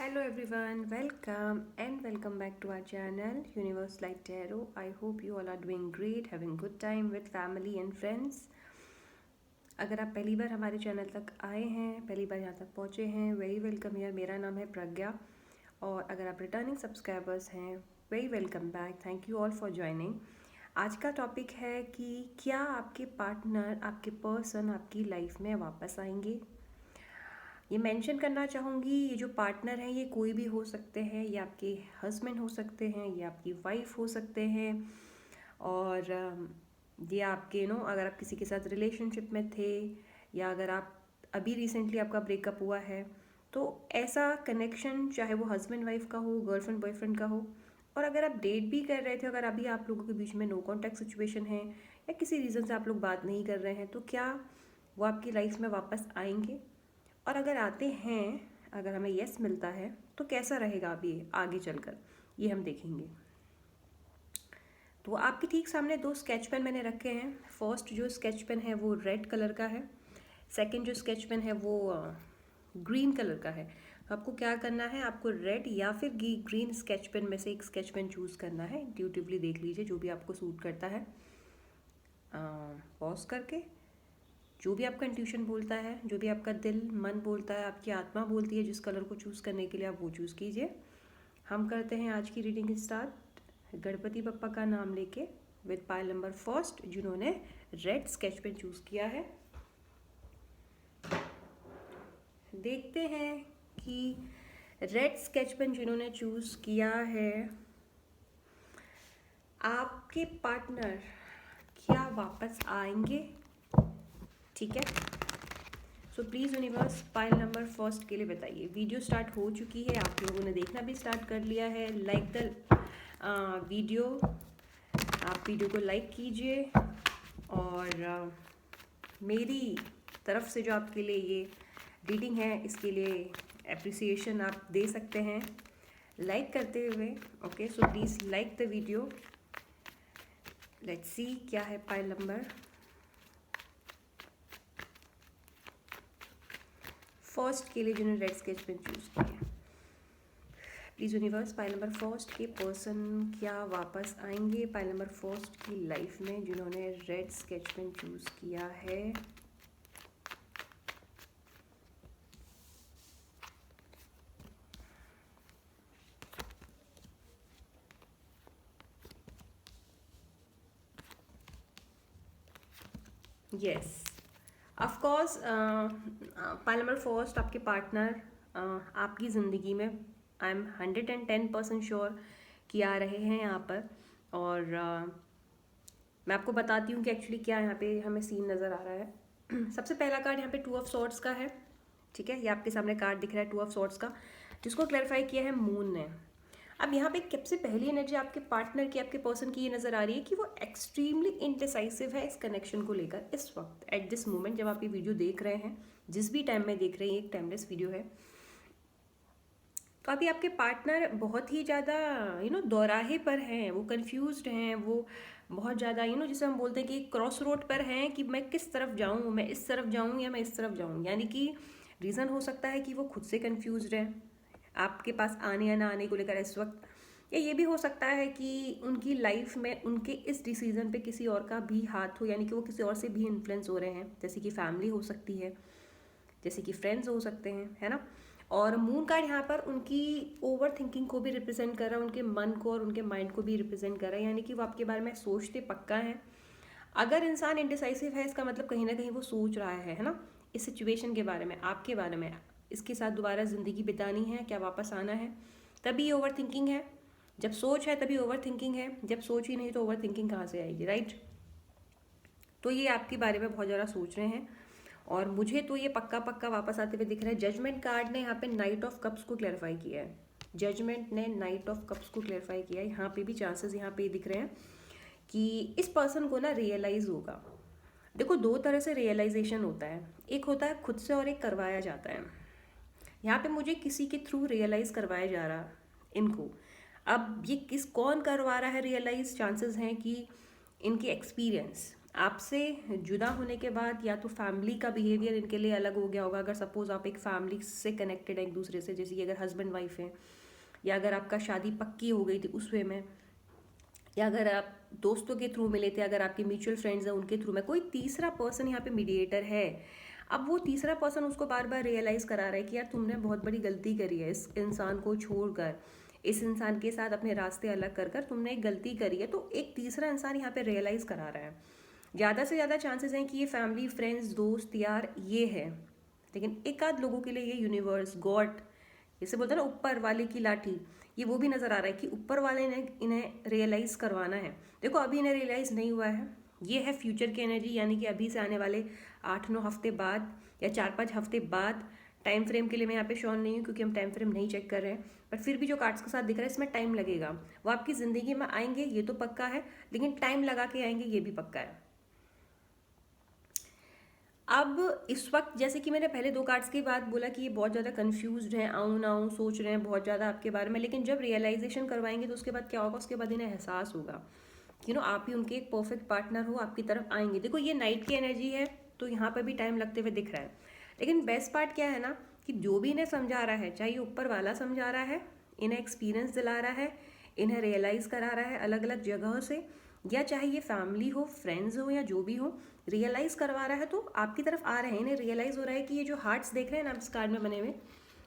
Hello everyone, welcome and welcome back to our channel Universe Light Tarot. I hope you all are doing great, having good time with family and friends. अगर आप पहली बार हमारे channel तक आए हैं, पहली बार यहाँ तक पहुँचे हैं, वेरी वेलकम यार। मेरा नाम है प्रज्ञा और अगर आप रिटर्निंग सब्सक्राइबर्स हैं, very welcome back. Thank you all for joining. आज का टॉपिक है कि क्या आपके पार्टनर, आपके पर्सन आपकी लाइफ में वापस आएंगे। ये मेंशन करना चाहूँगी, ये जो पार्टनर हैं ये कोई भी हो सकते हैं, ये आपके हस्बैंड हो सकते हैं, ये आपकी वाइफ हो सकते हैं और ये आपके अगर आप किसी के साथ रिलेशनशिप में थे या अगर आप अभी रिसेंटली आपका ब्रेकअप हुआ है तो ऐसा कनेक्शन चाहे वो हस्बैंड वाइफ का हो, गर्लफ्रेंड बॉयफ्रेंड का हो, और अगर आप डेट भी कर रहे थे, अगर अभी आप लोगों के बीच में नो कॉन्टैक्ट सिचुएशन है या किसी रीज़न से आप लोग बात नहीं कर रहे हैं, तो क्या वो आपकी लाइफ में वापस आएंगे। और अगर आते हैं, अगर हमें यस मिलता है तो कैसा रहेगा अभी आगे चलकर, ये हम देखेंगे। तो आपके ठीक सामने दो स्केच पेन मैंने रखे हैं। फर्स्ट जो स्केच पेन है वो रेड कलर का है, सेकंड जो स्केच पेन है वो ग्रीन कलर का है। तो आपको क्या करना है, आपको रेड या फिर ग्रीन स्केच पेन में से एक स्केच पेन चूज़ करना है। इंट्यूटिवली देख लीजिए जो भी आपको सूट करता है, पॉज करके जो भी आपका इंट्यूशन बोलता है, जो भी आपका दिल मन बोलता है, आपकी आत्मा बोलती है जिस कलर को चूज़ करने के लिए, आप वो चूज़ कीजिए। हम करते हैं आज की रीडिंग स्टार्ट गणपति बप्पा का नाम लेके विद पाइल नंबर फर्स्ट, जिन्होंने रेड स्केच पेन चूज़ किया है। देखते हैं कि रेड स्केच पेन जिन्होंने चूज़ किया है, आपके पार्टनर क्या वापस आएंगे। ठीक है, so please universe pile number first के लिए बताइए। वीडियो स्टार्ट हो चुकी है, आप लोगों ने देखना भी स्टार्ट कर लिया है। लाइक द वीडियो, आप वीडियो को लाइक कीजिए और मेरी तरफ से जो आपके लिए ये रीडिंग है इसके लिए एप्रिसिएशन आप दे सकते हैं लाइक करते हुए। Okay, so please like the video. Let's see क्या है पाइल नंबर फर्स्ट के लिए जिन्होंने रेड स्केच पेन चूज़ किया है। Please universe pile number first के पर्सन क्या वापस आएंगे पाइल नंबर फर्स्ट की लाइफ में जिन्होंने रेड स्केच पेन चूज़ किया है। Yes, of course pile number first आपके पार्टनर आपकी ज़िंदगी में आई एम 110% श्योर कि आ रहे हैं यहाँ पर। और मैं आपको बताती हूँ कि एक्चुअली क्या यहाँ पे हमें सीन नज़र आ रहा है। सबसे पहला कार्ड यहाँ पे टू ऑफ सॉर्ड्स का है। ठीक है, ये आपके सामने कार्ड दिख रहा है टू ऑफ सॉर्ड्स का, जिसको क्लैरिफाई किया है मून ने। अब यहाँ पे सबसे पहली एनर्जी आपके पार्टनर की, आपके पर्सन की ये नज़र आ रही है कि वो एक्सट्रीमली इनडिसाइसिव है इस कनेक्शन को लेकर इस वक्त, एट दिस मोमेंट जब आप ये वीडियो देख रहे हैं, जिस भी टाइम में देख रहे हैं, एक टाइमलेस वीडियो है। तो अभी आपके पार्टनर बहुत ही ज़्यादा दौराहे पर हैं, वो कंफ्यूज्ड हैं, वो बहुत ज़्यादा जिसे हम बोलते हैं कि क्रॉस रोड पर हैं कि मैं किस तरफ जाऊँ, मैं इस तरफ जाऊँ या मैं इस तरफ जाऊँ। यानी कि रीज़न हो सकता है कि वो खुद से कंफ्यूज्ड है आपके पास आने या ना आने को लेकर इस वक्त, या ये भी हो सकता है कि उनकी लाइफ में उनके इस डिसीज़न पे किसी और का भी हाथ हो, यानी कि वो किसी और से भी इन्फ्लुएंस हो रहे हैं, जैसे कि फैमिली हो सकती है, जैसे कि फ्रेंड्स हो सकते हैं, है ना। और मून कार्ड यहाँ पर उनकी ओवर थिंकिंग को भी रिप्रेजेंट कर रहा है, उनके मन को और उनके माइंड को भी रिप्रेजेंट कर रहा है, यानी कि वो आपके बारे में सोचते पक्का है। अगर इंसान इनडिसाइसिव है, इसका मतलब कहीं ना कहीं वो सोच रहा है ना, इस सिचुएशन के बारे में, आपके बारे में, इसके साथ दोबारा ज़िंदगी बितानी है, क्या वापस आना है, तभी ओवर थिंकिंग है। जब सोच है तभी ओवर थिंकिंग है, जब सोच ही नहीं तो ओवर थिंकिंग कहाँ से आएगी, राइट। तो ये आपके बारे में बहुत ज़्यादा सोच रहे हैं और मुझे तो ये पक्का पक्का वापस आते हुए दिख रहा है। जजमेंट कार्ड ने यहाँ पे नाइट ऑफ कप्स को क्लैरिफाई किया है, जजमेंट ने नाइट ऑफ कप्स को क्लैरिफाई किया है। यहाँ पे भी चांसेस यहाँ पे दिख रहे हैं कि इस पर्सन को ना रियलाइज़ होगा। देखो, दो तरह से रियलाइजेशन होता है, एक होता है खुद से और एक करवाया जाता है। यहाँ पे मुझे किसी के थ्रू रियलाइज़ करवाया जा रहा इनको। अब ये कौन करवा रहा है रियलाइज़, चांसेस हैं कि इनके एक्सपीरियंस, आपसे जुदा होने के बाद या तो फैमिली का बिहेवियर इनके लिए अलग हो गया होगा। अगर सपोज आप एक फैमिली से कनेक्टेड है एक दूसरे से, जैसे कि अगर हस्बैंड वाइफ है, या अगर आपका शादी पक्की हो गई थी उस वे में, या अगर आप दोस्तों के थ्रू मिले थे, अगर आपके म्यूचुअल फ्रेंड्स हैं उनके थ्रू में, कोई तीसरा पर्सन यहाँ पे मीडिएटर है। अब वो तीसरा पर्सन उसको बार बार रियलाइज़ करा रहा है कि यार तुमने बहुत बड़ी गलती करी है, इस इंसान को छोड़कर, इस इंसान के साथ अपने रास्ते अलग कर कर तुमने एक गलती करी है। तो एक तीसरा इंसान यहाँ पे रियलाइज़ करा रहा है। ज़्यादा से ज़्यादा चांसेस हैं कि ये फैमिली, फ्रेंड्स, दोस्त, यार ये है, लेकिन एक आध लोगों के लिए ये यूनिवर्स, गॉड, जैसे बोलते हैं ना ऊपर वाले की लाठी, ये वो भी नज़र आ रहा है कि ऊपर वाले ने इन्हें रियलाइज़ करवाना है। देखो अभी इन्हें रियलाइज़ नहीं हुआ है, ये है फ्यूचर की एनर्जी, यानी कि अभी से आने वाले 8-9 हफ्ते बाद या 4-5 हफ्ते बाद। टाइम फ्रेम के लिए मैं यहाँ पे श्योर नहीं हूँ क्योंकि हम टाइम फ्रेम नहीं चेक कर रहे हैं, बट फिर भी जो कार्ड्स के साथ दिख रहा है इसमें टाइम लगेगा। वो आपकी ज़िंदगी में आएंगे ये तो पक्का है, लेकिन टाइम लगा के आएंगे ये भी पक्का है। अब इस वक्त जैसे कि मैंने पहले 2 कार्ड्स की बात बोला कि ये बहुत ज़्यादा कंफ्यूज्ड हैं, आऊँ ना आऊँ सोच रहे हैं बहुत ज़्यादा आपके बारे में, लेकिन जब रियलाइजेशन करवाएंगे तो उसके बाद क्या होगा, उसके बाद इन्हें एहसास होगा कि आप ही उनके एक परफेक्ट पार्टनर हो, आपकी तरफ आएंगे। देखो ये नाइट की एनर्जी है तो यहाँ पर भी टाइम लगते हुए दिख रहा है, लेकिन बेस्ट पार्ट क्या है ना कि जो भी इन्हें समझा रहा है, चाहे ये ऊपर वाला समझा रहा है, इन्हें एक्सपीरियंस दिला रहा है, इन्हें रियलाइज़ करा रहा है अलग अलग जगहों से, या चाहे ये फैमिली हो, फ्रेंड्स हो, या जो भी हो, रियलाइज़ करवा रहा है तो आपकी तरफ आ रहे हैं। इन्हें रियलाइज़ हो रहा है कि ये जो हार्ट्स देख रहे हैं ना इस कार्ड में बने हुए,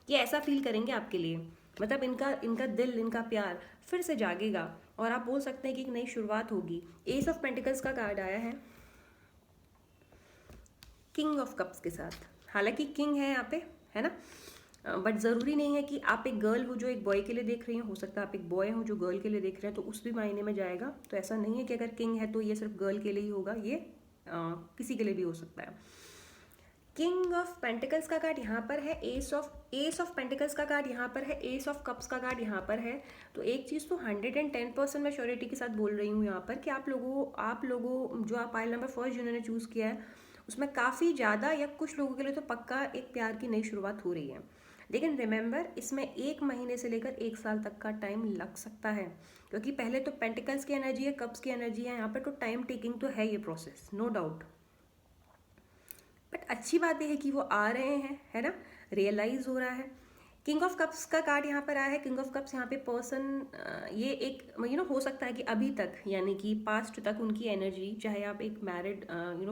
ये ऐसा फील करेंगे आपके लिए, मतलब इनका इनका दिल, इनका प्यार फिर से जागेगा और आप बोल सकते हैं कि एक नई शुरुआत होगी। एस ऑफ पेंटिकल्स का कार्ड आया है किंग ऑफ कप्स के साथ। हालांकि किंग है यहाँ पे, है ना, बट ज़रूरी नहीं है कि आप एक गर्ल हो जो एक बॉय के लिए देख रही हो, सकता है आप एक बॉय हो जो गर्ल के लिए देख रहे हैं, तो उस भी मायने में जाएगा। तो ऐसा नहीं है कि अगर किंग है तो ये सिर्फ गर्ल के लिए ही होगा, ये किसी के लिए भी हो सकता है। किंग ऑफ पेंटिकल्स का कार्ड यहाँ पर है, एस ऑफ पेंटिकल्स का कार्ड यहाँ पर है, एस ऑफ कप्स का कार्ड यहाँ पर है। तो एक चीज़ तो 110% मैं श्योरिटी के साथ बोल रही हूँ यहाँ पर कि आप लोगों जो आप पाइल नंबर फर्स्ट जिन्होंने चूज़ किया है उसमें काफ़ी ज़्यादा या कुछ लोगों के लिए तो पक्का एक प्यार की नई शुरुआत हो रही है। लेकिन रिमेंबर इसमें 1 महीने से लेकर 1 साल तक का टाइम लग सकता है, क्योंकि पहले तो पेंटिकल्स की एनर्जी है, कप्स की एनर्जी है यहाँ पर, तो टाइम टेकिंग तो है ये प्रोसेस, नो डाउट। बट अच्छी बात यह है कि वो आ रहे हैं, है ना, रियलाइज हो रहा है। किंग ऑफ कप्स का कार्ड यहाँ पर आया है। किंग ऑफ कप्स यहाँ पे पर्सन, ये एक हो सकता है कि अभी तक यानी कि पास्ट तक उनकी एनर्जी, चाहे आप एक मैरिड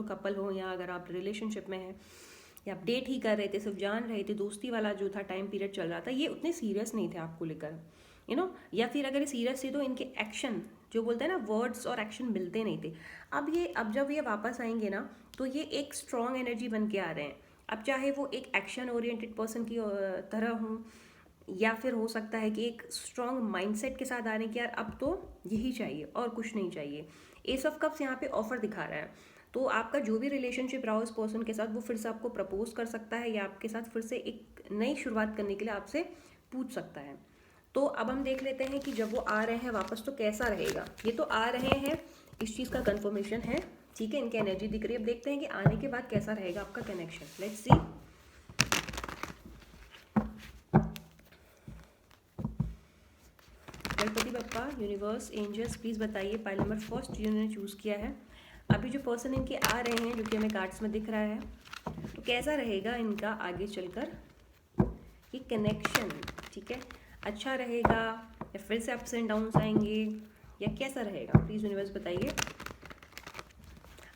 कपल हो या अगर आप रिलेशनशिप में हैं या आप डेट ही कर रहे थे, सिर्फ जान रहे थे, दोस्ती वाला जो था टाइम पीरियड चल रहा था, ये उतने सीरियस नहीं थे आपको लेकर, या फिर अगर ये सीरियस थे तो इनके एक्शन, जो बोलते हैं ना वर्ड्स और एक्शन मिलते नहीं थे। अब जब ये वापस आएंगे ना तो ये एक स्ट्रॉन्ग एनर्जी बन के आ रहे हैं। अब चाहे वो एक एक्शन ओरिएंटेड पर्सन की तरह हों, या फिर हो सकता है कि एक स्ट्रॉन्ग माइंडसेट के साथ आने की यार अब तो यही चाहिए और कुछ नहीं चाहिए। एस ऑफ कप्स यहाँ पे ऑफर दिखा रहा है, तो आपका जो भी रिलेशनशिप रहा हो उस पर्सन के साथ, वो फिर से आपको प्रपोज कर सकता है या आपके साथ फिर से एक नई शुरुआत करने के लिए आपसे पूछ सकता है। तो अब हम देख लेते हैं कि जब वो आ रहे हैं वापस तो कैसा रहेगा। ये तो आ रहे हैं, इस चीज़ का कंफर्मेशन है, ठीक है, इनकी एनर्जी दिख रही है। अब देखते हैं कि आने के बाद कैसा रहेगा आपका connection. Let's see. Ganpati Bappa, universe, angels, please बताइए पाइल नंबर फर्स्ट जिन्होंने चूज़ किया है, अभी जो पर्सन इनके आ रहे हैं जो कि हमें कार्ड्स में दिख रहा है, तो कैसा रहेगा इनका आगे चलकर ये कनेक्शन, ठीक है, अच्छा रहेगा या फिर से अप्स एंड डाउन्स आएंगे या कैसा रहेगा, प्लीज़ यूनिवर्स बताइए।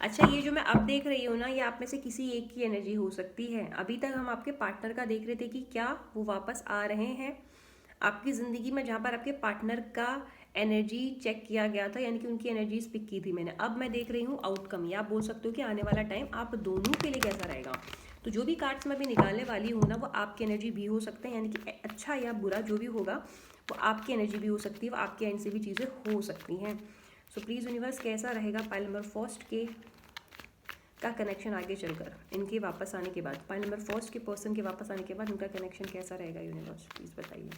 अच्छा, ये जो मैं अब देख रही हूँ ना, ये आप में से किसी एक की एनर्जी हो सकती है। अभी तक हम आपके पार्टनर का देख रहे थे कि क्या वो वापस आ रहे हैं आपकी ज़िंदगी में, जहाँ पर आपके पार्टनर का एनर्जी चेक किया गया था, यानी कि उनकी एनर्जीज पिक की थी मैंने। अब मैं देख रही हूँ आउटकम, या आप बोल सकते हो कि आने वाला टाइम आप दोनों के लिए कैसा रहेगा। तो जो भी कार्ड्स मैं अभी निकालने वाली हूँ ना, वो आपकी एनर्जी भी हो सकते हैं, यानी कि अच्छा या बुरा जो भी होगा वो आपकी एनर्जी भी हो सकती है, वो आपके एंड से भी चीज़ें हो सकती हैं। सो प्लीज़ यूनिवर्स, कैसा रहेगा पाइल नंबर फर्स्ट के का कनेक्शन आगे चलकर इनके वापस आने के बाद, पाइल नंबर फर्स्ट के पर्सन के वापस आने के बाद उनका कनेक्शन कैसा रहेगा यूनिवर्स, प्लीज़ बताइए।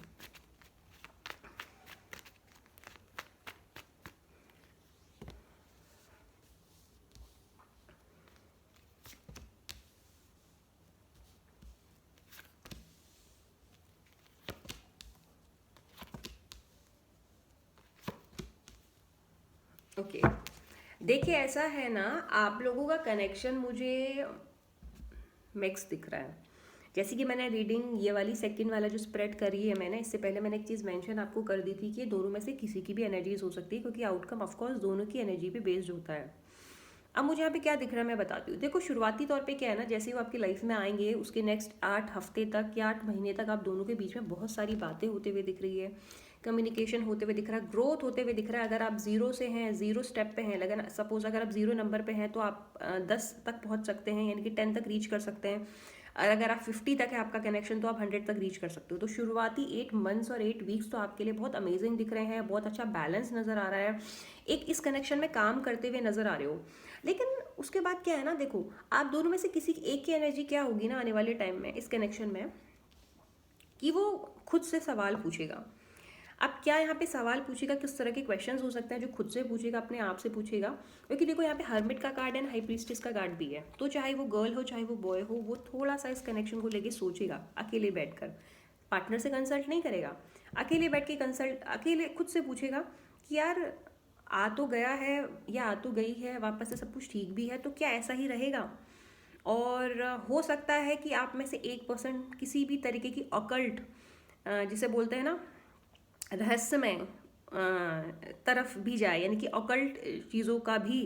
ओके, देखिए ऐसा है ना, आप लोगों का कनेक्शन मुझे मिक्स दिख रहा है। जैसे कि मैंने रीडिंग ये वाली सेकंड वाला जो स्प्रेड करी है मैंने, इससे पहले मैंने एक चीज़ मेंशन आपको कर दी थी कि ये दोनों में से किसी की भी एनर्जीज हो सकती है, क्योंकि आउटकम ऑफकोर्स दोनों की एनर्जी पे बेस्ड होता है। अब मुझे यहाँ पे क्या दिख रहा है मैं बताती हूँ। देखो शुरुआती तौर पे क्या है ना, जैसे ही वो आपकी लाइफ में आएंगे उसके नेक्स्ट 8 हफ्ते तक या 8 महीने तक आप दोनों के बीच में बहुत सारी बातें होते हुए दिख रही है, कम्युनिकेशन होते हुए दिख रहा है, ग्रोथ होते हुए दिख रहा है। अगर आप जीरो से हैं, जीरो स्टेप पे हैं, लगन सपोज अगर आप 0 नंबर पे हैं तो आप 10 तक पहुंच सकते हैं, यानी कि 10 तक रीच कर सकते हैं। और अगर आप 50 तक है आपका कनेक्शन तो आप 100 तक रीच कर सकते हो। तो शुरुआती 8 मंथ्स और 8 वीक्स तो आपके लिए बहुत अमेजिंग दिख रहे हैं, बहुत अच्छा बैलेंस नज़र आ रहा है, एक इस कनेक्शन में काम करते हुए नज़र आ रहे हो। लेकिन उसके बाद क्या है ना, देखो आप दोनों में से किसी एक की एनर्जी क्या होगी ना आने वाले टाइम में इस कनेक्शन में, कि वो खुद से सवाल पूछेगा। अब क्या यहाँ पे सवाल पूछेगा, किस तरह के क्वेश्चंस हो सकते हैं जो खुद से पूछेगा, अपने आप से पूछेगा। क्योंकि देखो यहाँ पे हर्मिट का कार्ड एंड हाई प्रीस्टेस का कार्ड भी है, तो चाहे वो गर्ल हो चाहे वो बॉय हो, वो थोड़ा सा इस कनेक्शन को लेके सोचेगा अकेले बैठकर, पार्टनर से कंसल्ट नहीं करेगा, अकेले बैठ के कंसल्ट अकेले खुद से पूछेगा कि यार आ तो गया है या आ तो गई है, वापस से सब कुछ ठीक भी है, तो क्या ऐसा ही रहेगा। और हो सकता है कि आप में से 1% किसी भी तरीके की ऑकल्ट, जिसे बोलते हैं ना रहस्यमय तरफ भी जाए, यानी कि ऑकल्ट चीज़ों का भी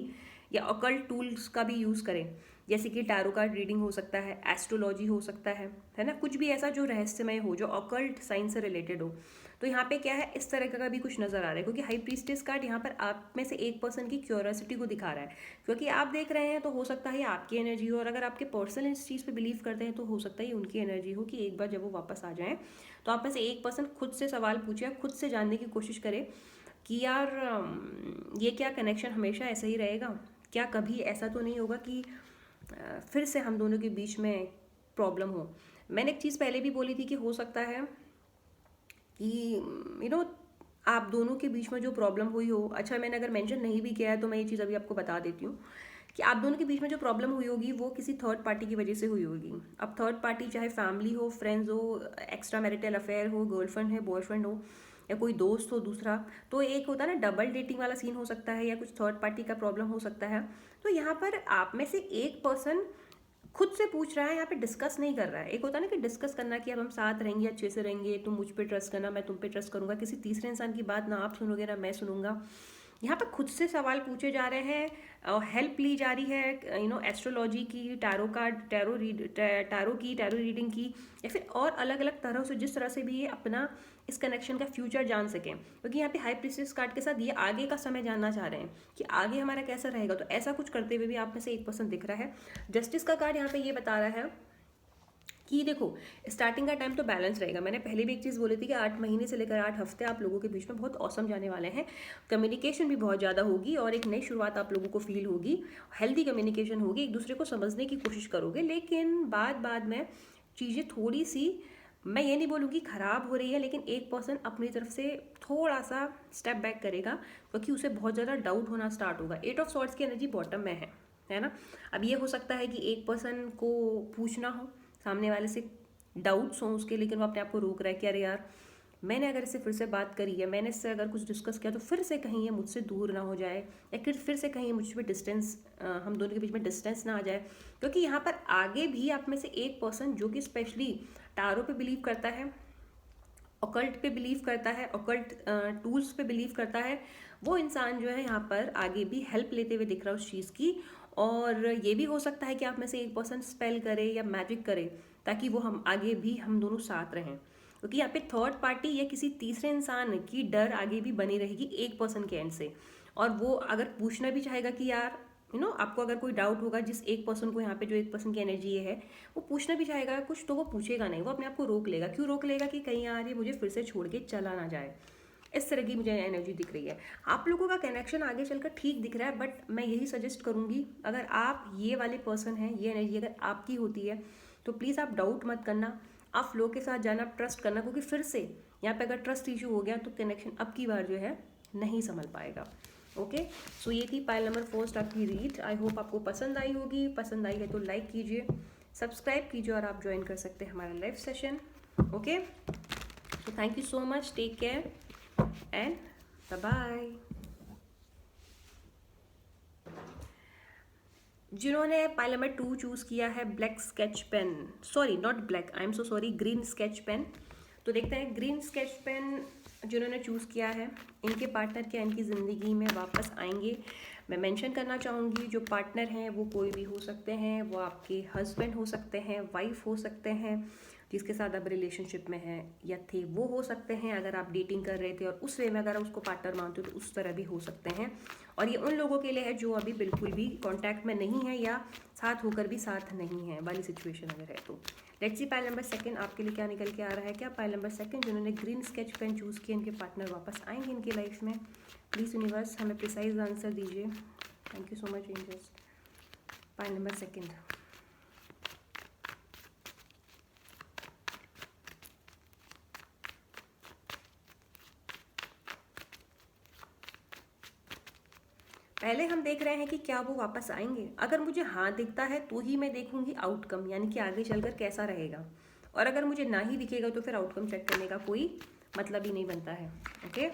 या ऑकल्ट टूल्स का भी यूज़ करें। जैसे कि टैरो कार्ड रीडिंग हो सकता है, एस्ट्रोलॉजी हो सकता है ना, कुछ भी ऐसा जो रहस्यमय हो, जो ऑकल्ट साइंस से रिलेटेड हो। तो यहाँ पे क्या है, इस तरह का भी कुछ नज़र आ रहा है, क्योंकि हाई प्रीस्टेस कार्ड यहाँ पर आप में से 1% की क्यूरियोसिटी को दिखा रहा है। क्योंकि आप देख रहे हैं तो हो सकता है आपकी एनर्जी हो, और अगर आपके पर्सन इस चीज़ पे बिलीव करते हैं तो हो सकता है उनकी एनर्जी हो, कि एक बार जब वो वापस आ जाएं तो आप में से 1% खुद से सवाल पूछे, खुद से जानने की कोशिश करे कि यार ये क्या कनेक्शन हमेशा ऐसा ही रहेगा, क्या कभी ऐसा तो नहीं होगा कि फिर से हम दोनों के बीच में प्रॉब्लम हो। मैंने एक चीज़ पहले भी बोली थी कि हो सकता है कि आप दोनों के बीच में जो प्रॉब्लम हुई हो, अच्छा मैंने अगर मेंशन नहीं भी किया है तो मैं ये चीज़ अभी आपको बता देती हूँ कि आप दोनों के बीच में जो प्रॉब्लम हुई होगी वो किसी थर्ड पार्टी की वजह से हुई होगी। अब थर्ड पार्टी चाहे फैमिली हो, फ्रेंड्स हो, एक्स्ट्रा मैरिटल अफेयर हो, गर्लफ्रेंड है, बॉयफ्रेंड हो, या कोई दोस्त हो दूसरा, तो एक होता है ना डबल डेटिंग वाला सीन हो सकता है, या कुछ थर्ड पार्टी का प्रॉब्लम हो सकता है। तो यहाँ पर आप में से 1% खुद से पूछ रहा है, यहाँ पे डिस्कस नहीं कर रहा है। एक होता है ना कि डिस्कस करना कि अब हम साथ रहेंगे, अच्छे से रहेंगे, तुम मुझ पे ट्रस्ट करना, मैं तुम पे ट्रस्ट करूंगा, किसी तीसरे इंसान की बात ना आप सुनोगे ना मैं सुनूंगा। यहाँ पर खुद से सवाल पूछे जा रहे हैं, हेल्प ली जा रही है, एस्ट्रोलॉजी की, टैरो कार्ड, टैरो रीडिंग की, या फिर और अलग अलग तरह से, जिस तरह से भी ये अपना इस कनेक्शन का फ्यूचर जान सकें। क्योंकि यहाँ पे हाई प्रीस्टेस कार्ड के साथ ये आगे का समय जानना चाह रहे हैं कि आगे हमारा कैसा रहेगा, तो ऐसा कुछ करते हुए भी आप में से 1% दिख रहा है। जस्टिस का कार्ड यहाँ पे ये बता रहा है कि देखो स्टार्टिंग का टाइम तो बैलेंस रहेगा। मैंने पहले भी एक चीज़ बोली थी कि 8 महीने से लेकर 8 हफ्ते आप लोगों के बीच में बहुत औसम जाने वाले हैं। कम्युनिकेशन भी बहुत ज़्यादा होगी और एक नई शुरुआत आप लोगों को फील होगी, हेल्दी कम्युनिकेशन होगी, एक दूसरे को समझने की कोशिश करोगे। लेकिन बाद में चीज़ें थोड़ी सी, मैं ये नहीं बोलूँगी ख़राब हो रही है, लेकिन 1% अपनी तरफ से थोड़ा सा स्टेप बैक करेगा, क्योंकि उसे बहुत ज़्यादा डाउट होना स्टार्ट होगा। 8 ऑफ सॉर्ड्स की एनर्जी बॉटम में है ना। अब ये हो सकता है कि 1% को पूछना हो, सामने वाले से डाउट्स हों उसके, लेकिन वो अपने आप को रोक रहा है कि अरे यार मैंने अगर इससे फिर से बात करी है, मैंने इससे अगर कुछ डिस्कस किया तो फिर से कहीं ये मुझसे दूर ना हो जाए, या फिर से कहीं मुझ पर डिस्टेंस, हम दोनों के बीच में डिस्टेंस ना आ जाए। क्योंकि यहाँ पर आगे भी आप में से 1% जो कि स्पेशली टारो पे बिलीव करता है, ऑकल्ट पे बिलीव करता है, ऑकल्ट टूल्स पे बिलीव करता है, वो इंसान जो है यहाँ पर आगे भी हेल्प लेते हुए दिख रहा है उस चीज़ की। और ये भी हो सकता है कि आप में से 1% स्पेल करे या मैजिक करे, ताकि वो हम आगे भी हम दोनों साथ रहें। क्योंकि यहाँ पे थर्ड पार्टी या किसी तीसरे इंसान की डर आगे भी बनी रहेगी 1% के एंड से। और वो अगर पूछना भी चाहेगा कि यार आपको अगर कोई डाउट होगा, जिस 1% को यहाँ पे जो 1% की एनर्जी ये है, वो पूछना भी चाहेगा कुछ, तो वो पूछेगा नहीं, वो अपने आप को रोक लेगा। क्यों रोक लेगा? कि कहीं यार ये मुझे फिर से छोड़ के चला ना जाए। इस तरह की मुझे एनर्जी दिख रही है। आप लोगों का कनेक्शन आगे चलकर ठीक दिख रहा है, बट मैं यही सजेस्ट करूँगी, अगर आप ये वाले पर्सन हैं, ये एनर्जी अगर आपकी होती है तो प्लीज़ आप डाउट मत करना, आप फ्लो के साथ जाना, ट्रस्ट करना। क्योंकि फिर से यहाँ पे अगर ट्रस्ट इशू हो गया तो कनेक्शन अब की बार जो है नहीं संभल पाएगा। ओके, सो ये थी पाइल नंबर 4 आपकी रीड। आई होप आपको पसंद आई होगी। पसंद आई है तो लाइक कीजिए, सब्सक्राइब कीजिए, और आप ज्वाइन कर सकते हैं हमारा live session. Okay, so thank you so much, take care and bye bye. जिन्होंने पाइल नंबर 2 चूज़ किया है black sketch pen, sorry not black, I am so sorry, green sketch pen. तो देखते हैं ग्रीन स्केच पेन जिन्होंने choose किया है, इनके पार्टनर क्या इनकी ज़िंदगी में वापस आएंगे। मैं मेंशन करना चाहूँगी जो पार्टनर हैं वो कोई भी हो सकते हैं, वो आपके हस्बैंड हो सकते हैं, वाइफ हो सकते हैं, जिसके साथ आप रिलेशनशिप में हैं या थे वो हो सकते हैं, अगर आप डेटिंग कर रहे थे और उस वे में अगर आप उसको पार्टनर मानते हो तो उस तरह भी हो सकते हैं। और ये उन लोगों के लिए है जो अभी बिल्कुल भी कांटेक्ट में नहीं है या साथ होकर भी साथ नहीं है वाली सिचुएशन अगर है तो। Let's see pile number second आपके लिए क्या निकल के आ रहा है। क्या पाइल नंबर सेकंड जिन्होंने ग्रीन स्केच पेन चूज़ किया इनके पार्टनर वापस आएंगे इनकी लाइफ में? प्लीज़ यूनिवर्स हमें प्रिसाइज आंसर दीजिए। Thank you so much angels. Pile number second, पहले हम देख रहे हैं कि क्या वो वापस आएंगे। अगर मुझे हाँ दिखता है तो ही मैं देखूंगी आउटकम, यानी कि आगे चलकर कैसा रहेगा। और अगर मुझे ना ही दिखेगा तो फिर आउटकम चेक करने का कोई मतलब ही नहीं बनता है। Okay,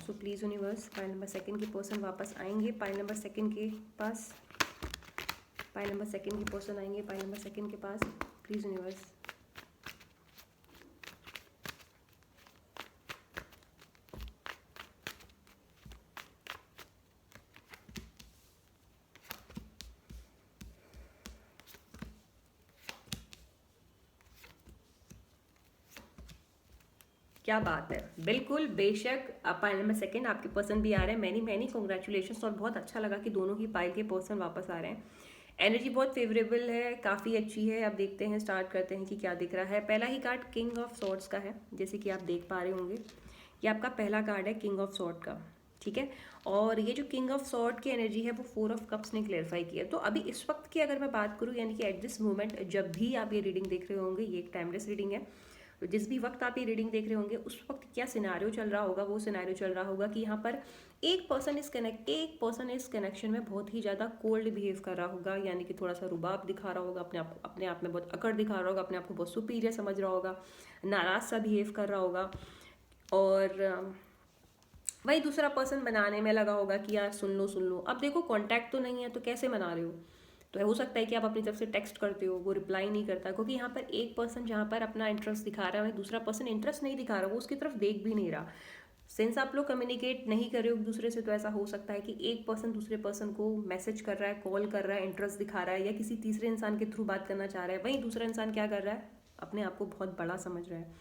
so please universe pile number second के पर्सन वापस आएंगे पाइल नंबर सेकंड के पास। पाइल नंबर सेकंड के पर्सन आएंगे पाइल नंबर सेकंड के पास, प्लीज़ यूनिवर्स। क्या बात है, बिल्कुल बेशक। पाइल नंबर सेकंड आपके पर्सन भी आ रहे हैं। Many many congratulation. और बहुत अच्छा लगा कि दोनों ही पाइल के पर्सन वापस आ रहे हैं। एनर्जी बहुत फेवरेबल है, काफ़ी अच्छी है। अब देखते हैं, स्टार्ट करते हैं कि क्या दिख रहा है। पहला ही कार्ड किंग ऑफ सॉर्ड्स का है, जैसे कि आप देख पा रहे होंगे। ये आपका पहला कार्ड है किंग ऑफ सॉर्ड का, ठीक है। और ये जो किंग ऑफ सॉर्ड की एनर्जी है वो 4 ऑफ कप्स ने क्लेरिफाई किया। तो अभी इस वक्त की अगर मैं बात करूँ, यानी कि एट दिस मोमेंट जब भी आप ये रीडिंग देख रहे होंगे, ये एक टाइमलेस रीडिंग है, तो जिस भी वक्त आप ये रीडिंग देख रहे होंगे उस वक्त क्या सिनारियो चल रहा होगा, वो सिनारियो चल रहा होगा कि यहाँ पर एक पर्सन इस कनेक्शन में बहुत ही ज़्यादा कोल्ड बिहेव कर रहा होगा, यानी कि थोड़ा सा रुबाब दिखा रहा होगा, अपने आप में बहुत अकड़ दिखा रहा होगा, अपने आप को बहुत सुपीरियर समझ रहा होगा, नाराज सा बिहेव कर रहा होगा। और वही दूसरा पर्सन बनाने में लगा होगा कि यार सुन लो। अब देखो कांटेक्ट तो नहीं है तो कैसे मना रहे हो। तो हो सकता है कि आप अपनी तरफ से टेक्स्ट करते हो, वो रिप्लाई नहीं करता, क्योंकि यहाँ पर एक पर्सन जहाँ पर अपना इंटरेस्ट दिखा रहा है, दूसरा पर्सन इंटरेस्ट नहीं दिखा रहा, वो उसकी तरफ देख भी नहीं रहा। सिंस आप लोग कम्युनिकेट नहीं कर रहे हो एक दूसरे से, तो ऐसा हो सकता है कि एक पर्सन दूसरे पर्सन को मैसेज कर रहा है, कॉल कर रहा है, इंटरेस्ट दिखा रहा है, या किसी तीसरे इंसान के थ्रू बात करना चाह रहा है। वहीं दूसरा इंसान क्या कर रहा है, अपने आप को बहुत बड़ा समझ रहा है,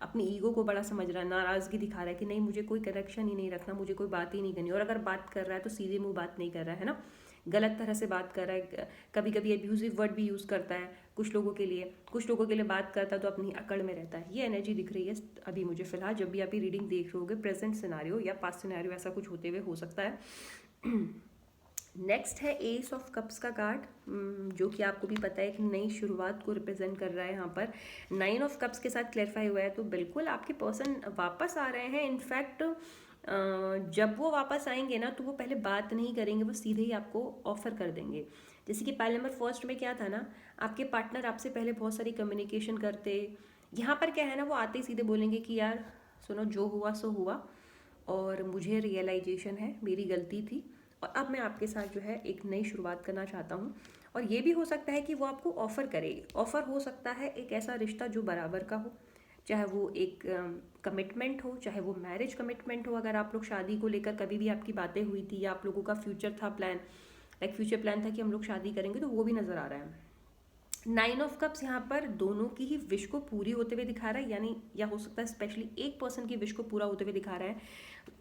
अपनी ईगो को बड़ा समझ रहा है, नाराज़गी दिखा रहा है कि नहीं मुझे कोई कनेक्शन ही नहीं रखना, मुझे कोई बात ही नहीं करनी। और अगर बात कर रहा है तो सीधे मुंह बात नहीं कर रहा है ना, गलत तरह से बात कर रहा है। कभी कभी एब्यूजिव वर्ड भी यूज़ करता है कुछ लोगों के लिए, बात करता है तो अपनी अकड़ में रहता है। ये एनर्जी दिख रही है अभी मुझे फिलहाल। जब भी आप ये रीडिंग देख रहे होगे, प्रेजेंट सिनारियो या पास्ट सिनारियो ऐसा कुछ होते हुए हो सकता है। नेक्स्ट है एस ऑफ कप्स का कार्ड, जो कि आपको भी पता है कि नई शुरुआत को रिप्रेजेंट कर रहा है। यहाँ पर 9 ऑफ कप्स के साथ क्लैरिफाई हुआ है, तो बिल्कुल आपके पर्सन वापस आ रहे हैं। इनफैक्ट जब वो वापस आएंगे ना, तो वो पहले बात नहीं करेंगे, वो सीधे ही आपको ऑफर कर देंगे। जैसे कि पाइल नंबर फर्स्ट में क्या था ना, आपके पार्टनर आपसे पहले बहुत सारी कम्युनिकेशन करते, यहाँ पर क्या है ना, वो आते ही सीधे बोलेंगे कि यार सुनो, जो हुआ सो हुआ, और मुझे रियलाइजेशन है मेरी गलती थी, और अब मैं आपके साथ जो है एक नई शुरुआत करना चाहता हूँ। और ये भी हो सकता है कि वो आपको ऑफ़र करे। ऑफ़र हो सकता है एक ऐसा रिश्ता जो बराबर का हो, चाहे वो एक कमिटमेंट हो, चाहे वो मैरिज कमिटमेंट हो। अगर आप लोग शादी को लेकर कभी भी आपकी बातें हुई थी, या आप लोगों का फ्यूचर था प्लान, फ्यूचर प्लान था कि हम लोग शादी करेंगे, तो वो भी नज़र आ रहा है। 9 ऑफ कप्स यहाँ पर दोनों की ही विश को पूरी होते हुए दिखा रहा है, यानी या हो सकता है स्पेशली एक पर्सन की विश को पूरा होते हुए दिखा रहा है।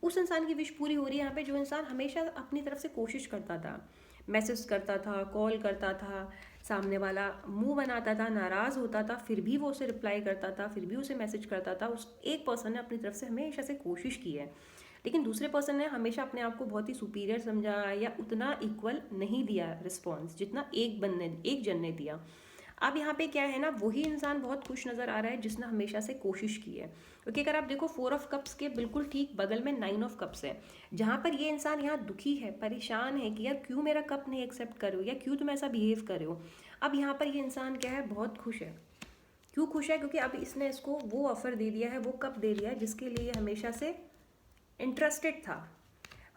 उस इंसान की विश पूरी हो रही है यहाँ पे जो इंसान हमेशा अपनी तरफ से कोशिश करता था, मैसेज करता था, कॉल करता था, सामने वाला मुंह बनाता था, नाराज़ होता था, फिर भी वो उसे रिप्लाई करता था, फिर भी उसे मैसेज करता था। उस एक पर्सन ने अपनी तरफ से हमेशा से कोशिश की है, लेकिन दूसरे पर्सन ने हमेशा अपने आप को बहुत ही सुपीरियर समझा, या उतना इक्वल नहीं दिया रिस्पॉन्स जितना एक जन ने दिया। अब यहाँ पे क्या है ना, वही इंसान बहुत खुश नज़र आ रहा है जिसने हमेशा से कोशिश की है। क्योंकि अगर आप देखो 4 ऑफ कप्स के बिल्कुल ठीक बगल में 9 ऑफ कप्स है, जहाँ पर ये इंसान यहाँ दुखी है, परेशान है कि यार क्यों मेरा कप नहीं एक्सेप्ट कर रहे हो, या क्यों तुम ऐसा बिहेव कर रहे हो। अब यहाँ पर ये इंसान क्या है, बहुत खुश है। क्यों खुश है, क्योंकि अब इसने इसको वो ऑफर दे दिया है, वो कप दे दिया है जिसके लिए हमेशा से इंटरेस्टेड था।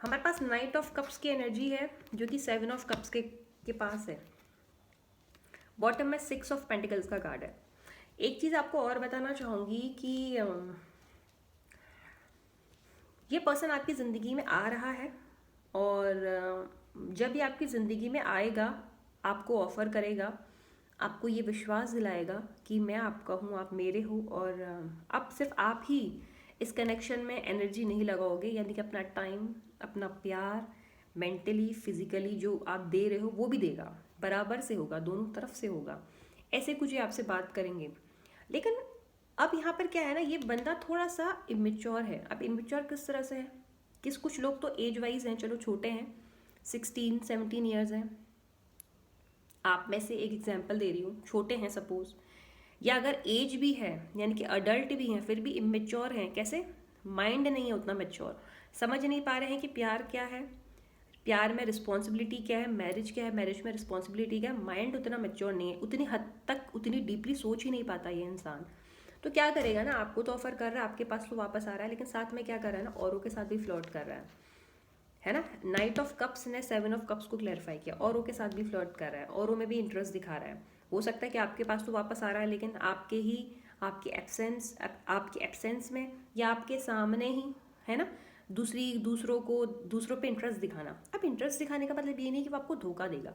हमारे पास 9 ऑफ कप्स की एनर्जी है, जो कि 7 ऑफ कप्स के के पास है। बॉटम में 6 ऑफ पेंटिकल्स का कार्ड है। एक चीज़ आपको और बताना चाहूँगी कि ये पर्सन आपकी ज़िंदगी में आ रहा है, और जब ये आपकी ज़िंदगी में आएगा आपको ऑफ़र करेगा, आपको ये विश्वास दिलाएगा कि मैं आपका हूँ, आप मेरे हो, और अब सिर्फ आप ही इस कनेक्शन में एनर्जी नहीं लगाओगे, यानी कि अपना टाइम, अपना प्यार, मेंटली फिजिकली जो आप दे रहे हो वो भी देगा, बराबर से होगा, दोनों तरफ से होगा। ऐसे कुछ ये आपसे बात करेंगे। लेकिन अब यहाँ पर क्या है ना, ये बंदा थोड़ा सा इमेच्योर है। अब इमेच्योर किस तरह से है, कुछ लोग तो एज वाइज हैं, चलो छोटे हैं, 16-17 ईयर्स हैं, आप में से एक एग्जांपल दे रही हूँ, छोटे हैं सपोज, या अगर एज भी है यानी कि अडल्ट भी हैं फिर भी इमेच्योर हैं। कैसे? माइंड नहीं है उतना मैच्योर, समझ नहीं पा रहे हैं कि प्यार क्या है, प्यार में रिस्पॉन्सिबिलिटी क्या है, मैरिज क्या है, मैरिज में रिस्पॉन्सिबिलिटी क्या है। माइंड उतना मैच्योर नहीं है, उतनी हद तक उतनी डीपली सोच ही नहीं पाता ये इंसान। तो क्या करेगा ना, आपको तो ऑफर कर रहा है, आपके पास तो वापस आ रहा है, लेकिन साथ में क्या कर रहा है ना, औरों के साथ भी फ्लर्ट कर रहा है ना। नाइट ऑफ कप्स ने 7 ऑफ कप्स को क्लैरिफाई किया, औरों के साथ भी फ्लर्ट कर रहा है, औरों में भी इंटरेस्ट दिखा रहा है। हो सकता है कि आपके पास तो वापस आ रहा है, लेकिन आपके एब्सेंस में या आपके सामने ही, है ना, दूसरों पे इंटरेस्ट दिखाना। अब इंटरेस्ट दिखाने का मतलब ये नहीं कि वो आपको धोखा देगा।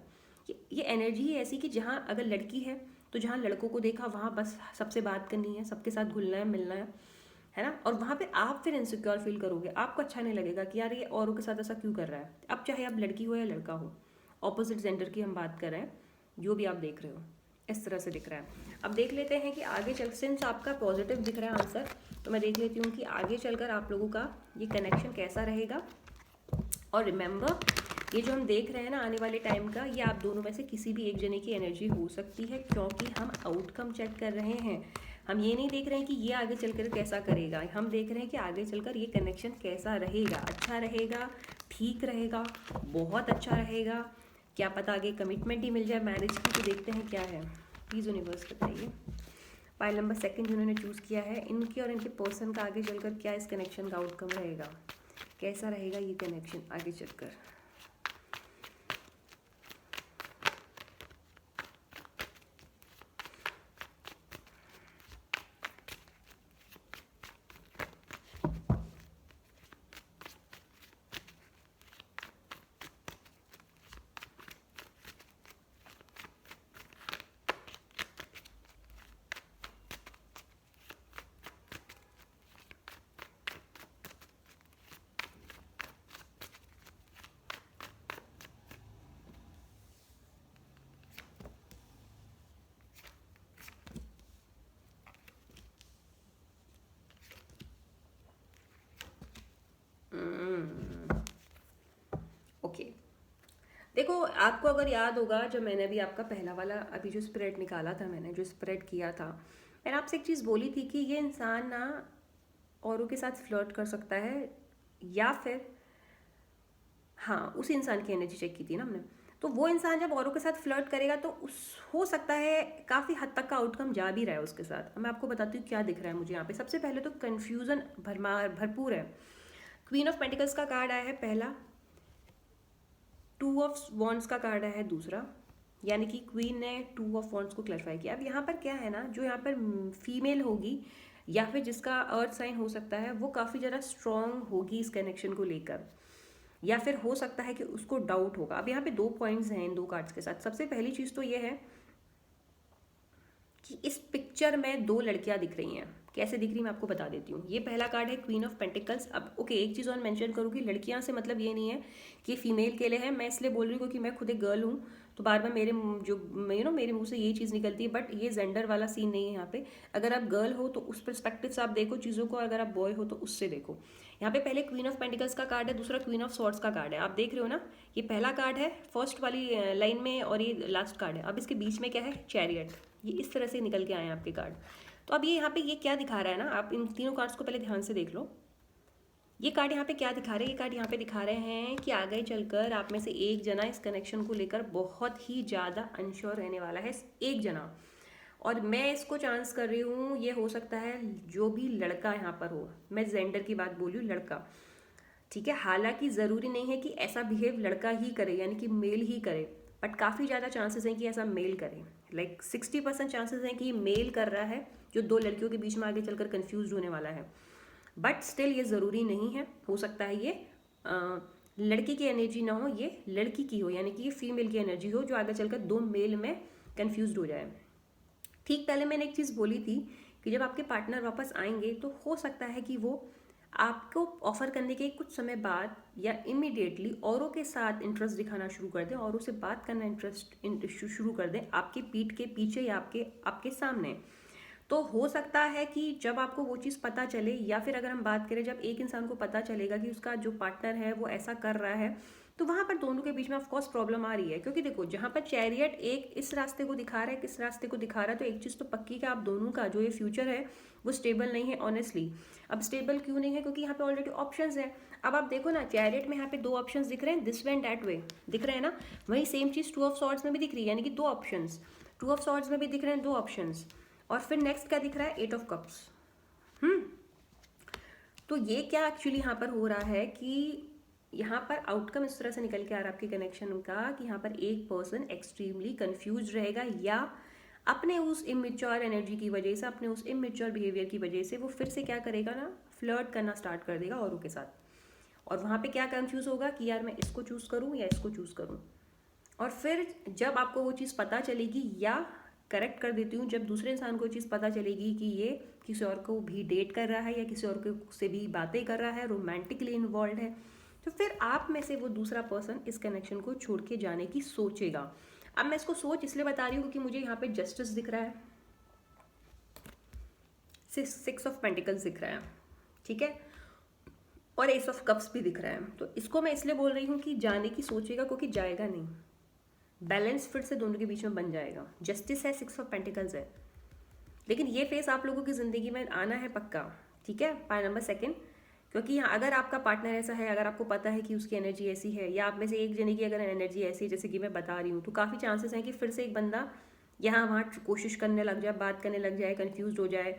ये एनर्जी ही ऐसी कि जहाँ अगर लड़की है तो जहाँ लड़कों को देखा वहाँ बस सबसे बात करनी है, सबके साथ घुलना है, मिलना है ना। और वहाँ पे आप फिर इनसिक्योर फील करोगे, आपको अच्छा नहीं लगेगा कि यार ये औरों के साथ ऐसा क्यों कर रहा है। अब चाहे आप लड़की हो या लड़का हो, ऑपोजिट जेंडर की हम बात कर रहे हैं, जो भी आप देख रहे हो इस तरह से दिख रहा है। अब देख लेते हैं कि आगे चल, सिंस आपका पॉजिटिव दिख रहा है आंसर, तो मैं देख लेती हूँ कि आगे चलकर आप लोगों का ये कनेक्शन कैसा रहेगा। और रिमेंबर, ये जो हम देख रहे हैं ना आने वाले टाइम का, ये आप दोनों में से किसी भी एक जने की एनर्जी हो सकती है, क्योंकि हम आउटकम चेक कर रहे हैं। हम ये नहीं देख रहे हैं कि ये आगे चलकर कैसा करेगा, हम देख रहे हैं कि आगे चलकर ये कनेक्शन कैसा रहेगा। अच्छा रहेगा, ठीक रहेगा, बहुत अच्छा रहेगा, क्या पता आगे कमिटमेंट ही मिल जाए मैरिज की। तो देखते हैं क्या है, प्लीज़ यूनिवर्स बताइए। पाइल नंबर 2 जिन्होंने चूज़ किया है, इनके और इनके पर्सन का आगे चलकर क्या इस कनेक्शन का आउटकम रहेगा, कैसा रहेगा ये कनेक्शन आगे चलकर। ओके, देखो आपको अगर याद होगा, जब मैंने अभी आपका पहला वाला अभी जो स्प्रेड निकाला था, मैंने जो स्प्रेड किया था, मैंने आपसे एक चीज़ बोली थी कि ये इंसान ना औरों के साथ फ्लर्ट कर सकता है, या फिर हाँ उस इंसान की एनर्जी चेक की थी ना हमने। तो वो इंसान जब औरों के साथ फ्लर्ट करेगा तो उस हो सकता है काफ़ी हद तक का आउटकम जा भी रहा है उसके साथ। मैं आपको बताती हूँ क्या दिख रहा है मुझे यहाँ पे। सबसे पहले तो कन्फ्यूज़न भरपूर है। क्वीन ऑफ पेंटिकल्स का कार्ड आया है पहला, 2 ऑफ वॉन्ड्स का कार्ड आया है दूसरा, यानी कि क्वीन ने 2 ऑफ वॉन्ड्स को क्लैरिफाई किया। अब यहाँ पर क्या है ना, जो यहाँ पर फीमेल होगी या फिर जिसका अर्थ साइन हो सकता है, वो काफ़ी ज़्यादा स्ट्रॉन्ग होगी इस कनेक्शन को लेकर, या फिर हो सकता है कि उसको डाउट होगा। अब यहाँ पे 2 पॉइंट्स हैं इन 2 कार्ड्स के साथ। सबसे पहली चीज़ तो ये है कि इस पिक्चर में 2 लड़कियां दिख रही हैं। कैसे दिख रही मैं आपको बता देती हूँ। ये पहला कार्ड है क्वीन ऑफ पेंटिकल्स। अब ओके, एक चीज़ और मेंशन करूँगी, लड़कियां से मतलब ये नहीं है कि फीमेल के लिए है, मैं इसलिए बोल रही हूँ क्योंकि मैं खुद एक गर्ल हूँ, तो बार बार मेरे मेरे मुंह से यही चीज़ निकलती है, बट ये जेंडर वाला सीन नहीं है यहाँ पे। अगर आप गर्ल हो तो उस परस्पेक्टिव से आप देखो चीज़ों को, अगर आप बॉय हो तो उससे देखो। यहाँ पे पहले क्वीन ऑफ पेंटिकल्स का कार्ड है, दूसरा क्वीन ऑफ सॉर्ड्स का कार्ड है। आप देख रहे हो ना, ये पहला कार्ड है फर्स्ट वाली लाइन में, और ये लास्ट कार्ड है। अब इसके बीच में क्या है, चैरियट। ये इस तरह से निकल के आए हैं आपके कार्ड। तो अब ये यहाँ पे ये क्या दिखा रहा है ना, आप इन तीनों कार्ड्स को पहले ध्यान से देख लो। ये कार्ड यहाँ पे क्या दिखा रहे हैं, ये कार्ड यहाँ पे दिखा रहे हैं कि आगे चलकर आप में से एक जना इस कनेक्शन को लेकर बहुत ही ज़्यादा अनश्योर रहने वाला है, एक जना। और मैं इसको चांस कर रही हूँ, ये हो सकता है जो भी लड़का यहाँ पर हो, मैं जेंडर की बात बोली हूँ, लड़का, ठीक है। हालांकि ज़रूरी नहीं है कि ऐसा बिहेव लड़का ही करे, यानी कि मेल ही करे, बट काफ़ी ज़्यादा चांसेस हैं कि ऐसा मेल करे, लाइक 60% चांसेस हैं कि ये मेल कर रहा है जो दो लड़कियों के बीच में आगे चलकर कंफ्यूज होने वाला है। बट स्टिल ये ज़रूरी नहीं है, हो सकता है ये लड़की की एनर्जी ना हो, ये लड़की की हो, यानी कि ये फीमेल की एनर्जी हो जो आगे चलकर दो मेल में कंफ्यूज हो जाए। ठीक पहले मैंने एक चीज़ बोली थी कि जब आपके पार्टनर वापस आएंगे तो हो सकता है कि वो आपको ऑफर करने के कुछ समय बाद या इमीडिएटली औरों के साथ इंटरेस्ट दिखाना शुरू कर दें, औरों से बात करना इंटरेस्ट शुरू कर दें आपकी पीठ के पीछे या आपके आपके सामने। तो हो सकता है कि जब आपको वो चीज़ पता चले, या फिर अगर हम बात करें जब एक इंसान को पता चलेगा कि उसका जो पार्टनर है वो ऐसा कर रहा है, तो वहाँ पर दोनों के बीच में ऑफकोर्स प्रॉब्लम आ रही है। क्योंकि देखो, जहाँ पर चैरियट एक इस रास्ते को दिखा रहा है, किस रास्ते को दिखा रहा है, तो एक चीज़ तो पक्की कि आप दोनों का जो ये फ्यूचर है वो स्टेबल नहीं है ऑनेस्टली। अब स्टेबल क्यों नहीं है? क्योंकि यहाँ पे ऑलरेडी ऑप्शंस है। अब आप देखो ना, चैरियट में यहाँ पे दो ऑप्शंस दिख रहे हैं, this way and that way दिख रहे हैं ना। वही same cheese two of swords में भी दिख रही है, यानी कि दो ऑप्शंस। टू ऑफ सॉर्ड्स में भी दिख रहे हैं दो ऑप्शंस, और फिर नेक्स्ट क्या दिख रहा है? Eight of cups. तो ये क्या एक्चुअली यहाँ पर हो रहा है कि यहाँ पर आउटकम इस तरह से निकल के आ रहा है आपके कनेक्शन का कि यहाँ पर एक पर्सन एक्सट्रीमली कंफ्यूज रहेगा, या अपने उस इमेच्योर एनर्जी की वजह से, अपने उस इमेच्योर बिहेवियर की वजह से वो फिर से क्या करेगा ना, फ्लर्ट करना स्टार्ट कर देगा औरों के साथ। और वहाँ पे क्या कंफ्यूज होगा कि यार मैं इसको चूज़ करूँ या इसको चूज़ करूँ। और फिर जब आपको वो चीज़ पता चलेगी, या करेक्ट कर देती हूँ, जब दूसरे इंसान को चीज़ पता चलेगी कि ये किसी और को भी डेट कर रहा है या किसी और को से भी बातें कर रहा है, रोमांटिकली इन्वॉल्व है, तो फिर आप में से वो दूसरा पर्सन इस कनेक्शन को छोड़ के जाने की सोचेगा। अब मैं इसको सोच इसलिए बता रही हूँ क्योंकि मुझे यहाँ पे जस्टिस दिख रहा है, सिक्स ऑफ पेंटिकल्स दिख रहा है, ठीक है, और एस ऑफ कप्स भी दिख रहा है। तो इसको मैं इसलिए बोल रही हूँ कि जाने की सोचेगा, क्योंकि जाएगा नहीं। बैलेंस फिर से दोनों के बीच में बन जाएगा। जस्टिस है, सिक्स ऑफ पेंटिकल्स है, लेकिन ये फेस आप लोगों की ज़िंदगी में आना है पक्का, ठीक है, पाई नंबर सेकंड। क्योंकि यहाँ अगर आपका पार्टनर ऐसा है, अगर आपको पता है कि उसकी एनर्जी ऐसी है, या आप में से एक जने की अगर एनर्जी ऐसी है जैसे कि मैं बता रही हूँ, तो काफ़ी चांसेस हैं कि फिर से एक बंदा यहाँ वहाँ कोशिश करने लग जाए, बात करने लग जाए, कन्फ्यूज हो जाए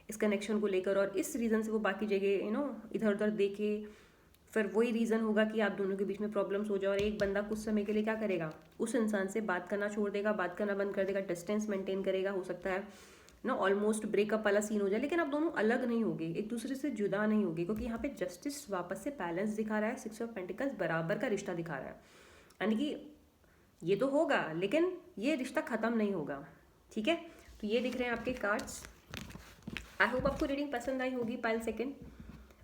इस कनेक्शन को लेकर, और इस रीज़न से वो बाकी जगह इधर उधर देखे। फिर वही रीज़न होगा कि आप दोनों के बीच में प्रॉब्लम्स हो जाए, और एक बंदा कुछ समय के लिए क्या करेगा, उस इंसान से बात करना छोड़ देगा, बात करना बंद कर देगा, डिस्टेंस मेंटेन करेगा। हो सकता है ना ऑलमोस्ट ब्रेकअप वाला सीन हो जाए, लेकिन आप दोनों अलग नहीं होगे, एक दूसरे से जुदा नहीं होगे, क्योंकि यहाँ पे जस्टिस वापस से बैलेंस दिखा रहा है, सिक्स ऑफ पेंटिकल्स बराबर का रिश्ता दिखा रहा है। यानी कि ये तो होगा, लेकिन ये रिश्ता ख़त्म नहीं होगा, ठीक है। तो ये दिख रहे हैं आपके कार्ड्स। आई होप आपको रीडिंग पसंद आई होगी पायल सेकंड।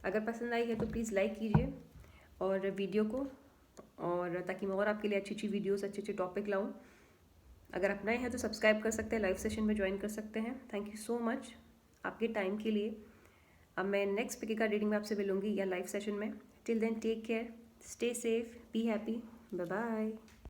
अगर पसंद आई है तो प्लीज़ लाइक कीजिए और वीडियो को, और ताकि मैं और आपके लिए अच्छी अच्छी वीडियोस, अच्छे अच्छे टॉपिक लाऊं। अगर आप नए हैं तो सब्सक्राइब कर सकते हैं, लाइव सेशन में ज्वाइन कर सकते हैं। थैंक यू सो मच आपके टाइम के लिए। अब मैं नेक्स्ट पिकी का रीडिंग में आपसे मिलूंगी या लाइव सेशन में। Till then take care, stay safe, be happy, bye bye.